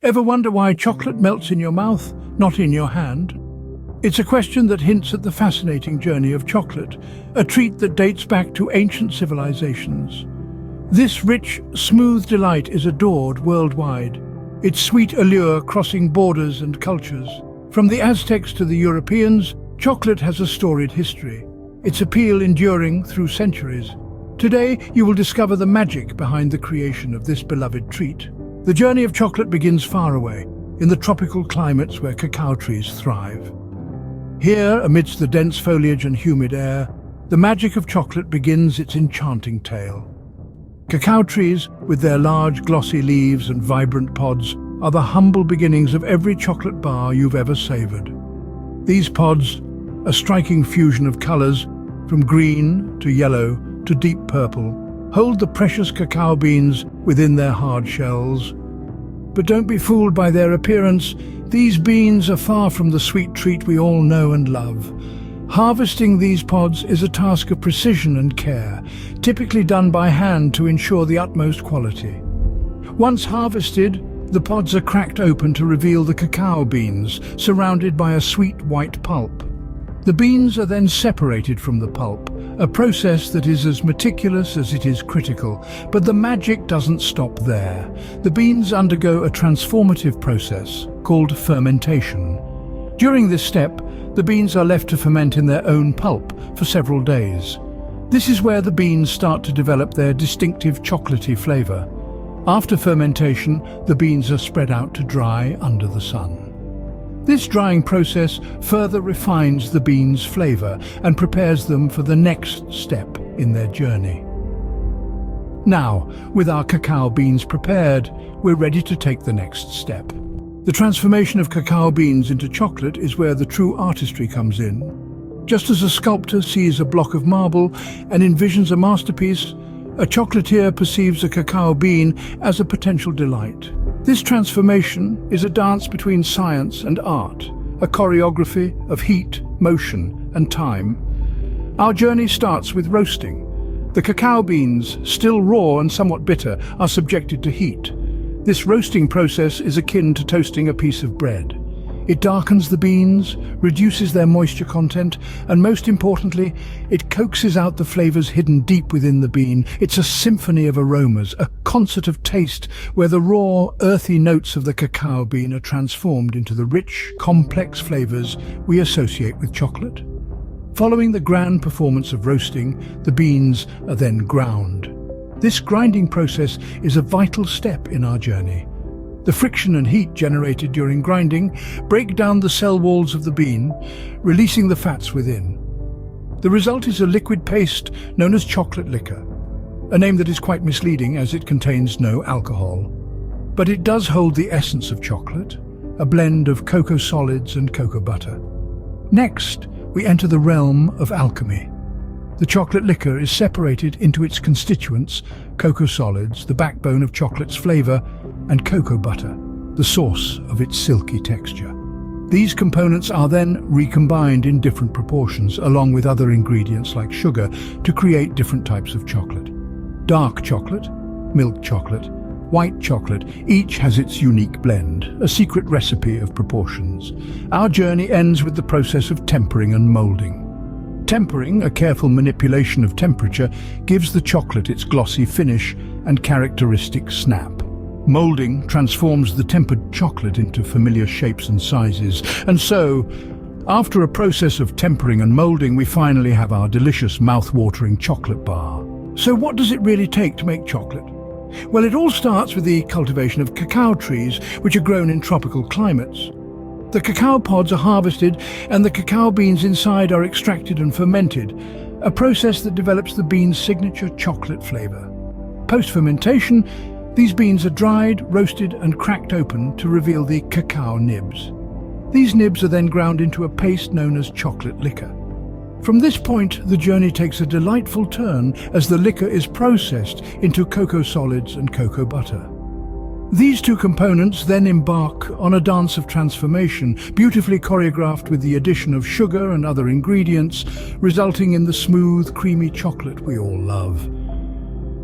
Ever wonder why chocolate melts in your mouth, not in your hand? It's a question that hints at the fascinating journey of chocolate, a treat that dates back to ancient civilizations. This rich, smooth delight is adored worldwide, its sweet allure crossing borders and cultures. From the Aztecs to the Europeans, chocolate has a storied history, its appeal enduring through centuries. Today, you will discover the magic behind the creation of this beloved treat. The journey of chocolate begins far away, in the tropical climates where cacao trees thrive. Here, amidst the dense foliage and humid air, the magic of chocolate begins its enchanting tale. Cacao trees, with their large glossy leaves and vibrant pods, are the humble beginnings of every chocolate bar you've ever savored. These pods, a striking fusion of colors, from green to yellow to deep purple, hold the precious cacao beans within their hard shells. But don't be fooled by their appearance. These beans are far from the sweet treat we all know and love. Harvesting these pods is a task of precision and care, typically done by hand to ensure the utmost quality. Once harvested, the pods are cracked open to reveal the cacao beans, surrounded by a sweet white pulp. The beans are then separated from the pulp, a process that is as meticulous as it is critical. But the magic doesn't stop there. The beans undergo a transformative process called fermentation. During this step, the beans are left to ferment in their own pulp for several days. This is where the beans start to develop their distinctive chocolatey flavor. After fermentation, the beans are spread out to dry under the sun. This drying process further refines the beans' flavor and prepares them for the next step in their journey. Now, with our cacao beans prepared, we're ready to take the next step. The transformation of cacao beans into chocolate is where the true artistry comes in. Just as a sculptor sees a block of marble and envisions a masterpiece, a chocolatier perceives a cacao bean as a potential delight. This transformation is a dance between science and art, a choreography of heat, motion, and time. Our journey starts with roasting. The cacao beans, still raw and somewhat bitter, are subjected to heat. This roasting process is akin to toasting a piece of bread. It darkens the beans, reduces their moisture content, and most importantly, it coaxes out the flavors hidden deep within the bean. It's a symphony of aromas, a concert of taste, where the raw, earthy notes of the cacao bean are transformed into the rich, complex flavors we associate with chocolate. Following the grand performance of roasting, the beans are then ground. This grinding process is a vital step in our journey. The friction and heat generated during grinding break down the cell walls of the bean, releasing the fats within. The result is a liquid paste known as chocolate liquor, a name that is quite misleading as it contains no alcohol. But it does hold the essence of chocolate, a blend of cocoa solids and cocoa butter. Next, we enter the realm of alchemy. The chocolate liquor is separated into its constituents, cocoa solids, the backbone of chocolate's flavor, and cocoa butter, the source of its silky texture. These components are then recombined in different proportions, along with other ingredients like sugar, to create different types of chocolate. Dark chocolate, milk chocolate, white chocolate, each has its unique blend, a secret recipe of proportions. Our journey ends with the process of tempering and molding. Tempering, a careful manipulation of temperature, gives the chocolate its glossy finish and characteristic snap. Molding transforms the tempered chocolate into familiar shapes and sizes. And so, after a process of tempering and molding, we finally have our delicious, mouth-watering chocolate bar. So what does it really take to make chocolate? Well, it all starts with the cultivation of cacao trees, which are grown in tropical climates. The cacao pods are harvested and the cacao beans inside are extracted and fermented, a process that develops the bean's signature chocolate flavor. Post-fermentation, these beans are dried, roasted and cracked open to reveal the cacao nibs. These nibs are then ground into a paste known as chocolate liquor. From this point, the journey takes a delightful turn as the liquor is processed into cocoa solids and cocoa butter. These two components then embark on a dance of transformation, beautifully choreographed with the addition of sugar and other ingredients, resulting in the smooth, creamy chocolate we all love.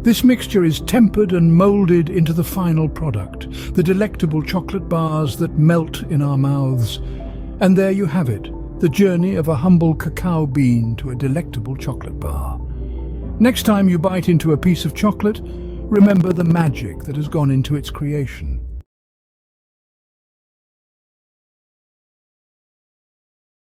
This mixture is tempered and molded into the final product, the delectable chocolate bars that melt in our mouths. And there you have it, the journey of a humble cacao bean to a delectable chocolate bar. Next time you bite into a piece of chocolate, remember the magic that has gone into its creation.